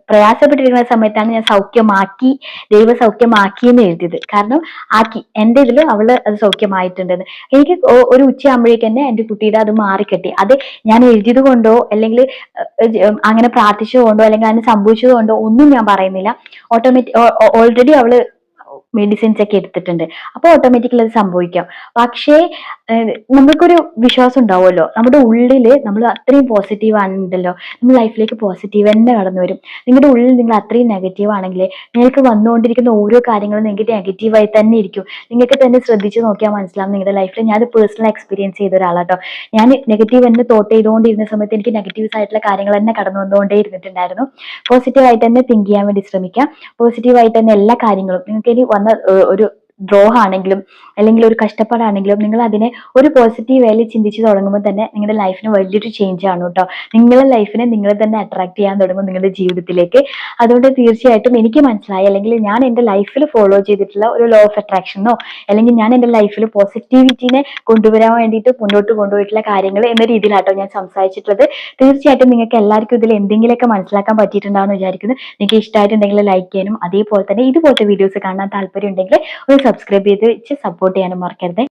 പ്രയാസപ്പെട്ടിരിക്കുന്ന സമയത്താണ് ഞാൻ സൗഖ്യമാക്കി, ദൈവ സൗഖ്യമാക്കി എന്ന് എഴുതിയത്. കാരണം ആക്കി, എന്റെ ഇതിൽ അവള് അത് സൗഖ്യമായിട്ടുണ്ടെന്ന്. എനിക്ക് ഒരു ഉച്ചയാകുമ്പോഴേക്ക് തന്നെ എന്റെ കുട്ടിയുടെ അത് മാറിക്കിട്ടി. അത് ഞാൻ എഴുതിയത് കൊണ്ടോ അല്ലെങ്കിൽ അങ്ങനെ പ്രാർത്ഥിച്ചത് കൊണ്ടോ അല്ലെങ്കിൽ അങ്ങനെ സംഭവിച്ചത് കൊണ്ടോ ഒന്നും ഞാൻ പറയുന്നില്ല. ഓൾറെഡി അവള് മെഡിസിൻസ് ഒക്കെ എടുത്തിട്ടുണ്ട്. അപ്പൊ ഓട്ടോമാറ്റിക്കലി അത് സംഭവിക്കാം. പക്ഷേ നമ്മൾക്കൊരു വിശ്വാസം ഉണ്ടാവുമല്ലോ, നമ്മുടെ ഉള്ളില് നമ്മൾ അത്രയും പോസിറ്റീവ് ആണെന്നുണ്ടല്ലോ, നമ്മൾ ലൈഫിലേക്ക് പോസിറ്റീവ് തന്നെ കടന്നു വരും. നിങ്ങളുടെ ഉള്ളിൽ നിങ്ങൾ അത്രയും നെഗറ്റീവ് ആണെങ്കിൽ നിങ്ങൾക്ക് വന്നുകൊണ്ടിരിക്കുന്ന ഓരോ കാര്യങ്ങളും നിങ്ങൾക്ക് നെഗറ്റീവായി തന്നെ ഇരിക്കും. നിങ്ങൾക്ക് തന്നെ ശ്രദ്ധിച്ച് നോക്കിയാൽ മനസ്സിലാവും നിങ്ങളുടെ ലൈഫിൽ. ഞാൻ പേഴ്സണൽ എക്സ്പീരിയൻസ് ചെയ്ത ഒരാളാട്ടോ. ഞാൻ നെഗറ്റീവ് തന്നെ തോട്ട് ചെയ്തുകൊണ്ടിരുന്ന സമയത്ത് എനിക്ക് നെഗറ്റീവ്സ് ആയിട്ടുള്ള കാര്യങ്ങൾ തന്നെ കടന്നു വന്നുകൊണ്ടേ ഇരുന്നിട്ടുണ്ടായിരുന്നു. പോസിറ്റീവായിട്ട് തന്നെ തിങ്ക് ചെയ്യാൻ വേണ്ടി ശ്രമിക്കാം. പോസിറ്റീവായിട്ട് തന്നെ എല്ലാ കാര്യങ്ങളും നിങ്ങൾക്ക് ഇനി വന്ന ഒരു ദ്രോഹമാണെങ്കിലും അല്ലെങ്കിൽ ഒരു കഷ്ടപ്പാടാണെങ്കിലും നിങ്ങൾ അതിനെ ഒരു പോസിറ്റീവ് വേയിൽ ചിന്തിച്ച് തുടങ്ങുമ്പോൾ തന്നെ നിങ്ങളുടെ ലൈഫിന് വലിയൊരു ചേഞ്ച് ആണ് കേട്ടോ. നിങ്ങളുടെ ലൈഫിനെ നിങ്ങൾ തന്നെ അട്രാക്ട് ചെയ്യാൻ തുടങ്ങും നിങ്ങളുടെ ജീവിതത്തിലേക്ക്. അതുകൊണ്ട് തീർച്ചയായിട്ടും എനിക്ക് മനസ്സിലായി, അല്ലെങ്കിൽ ഞാൻ എൻ്റെ ലൈഫിൽ ഫോളോ ചെയ്തിട്ടുള്ള ഒരു ലോ ഓഫ് അട്രാക്ഷനോ അല്ലെങ്കിൽ ഞാൻ എൻ്റെ ലൈഫിൽ പോസിറ്റിവിറ്റിനെ കൊണ്ടുവരാൻ വേണ്ടിയിട്ട് മുന്നോട്ട് കൊണ്ടുപോയിട്ടുള്ള കാര്യങ്ങൾ എന്ന രീതിയിലാട്ടോ ഞാൻ സംസാരിച്ചിട്ടുള്ളത്. തീർച്ചയായിട്ടും നിങ്ങൾക്ക് എല്ലാവർക്കും ഇതിൽ എന്തെങ്കിലുമൊക്കെ മനസ്സിലാക്കാൻ പറ്റിയിട്ടുണ്ടാവുമെന്ന് വിചാരിക്കുന്നു. നിങ്ങൾക്ക് ഇഷ്ടമായിട്ടുണ്ടെങ്കിൽ ലൈക്ക് ചെയ്യാനും അതേപോലെ തന്നെ ഇതുപോലത്തെ വീഡിയോസ് കാണാൻ താല്പര്യം ഉണ്ടെങ്കിൽ ഒരു സബ്സ്ക്രൈബ് ചെയ്ത് വെച്ച് സപ്പോർട്ട് ചെയ്യാനും മറക്കരുത്.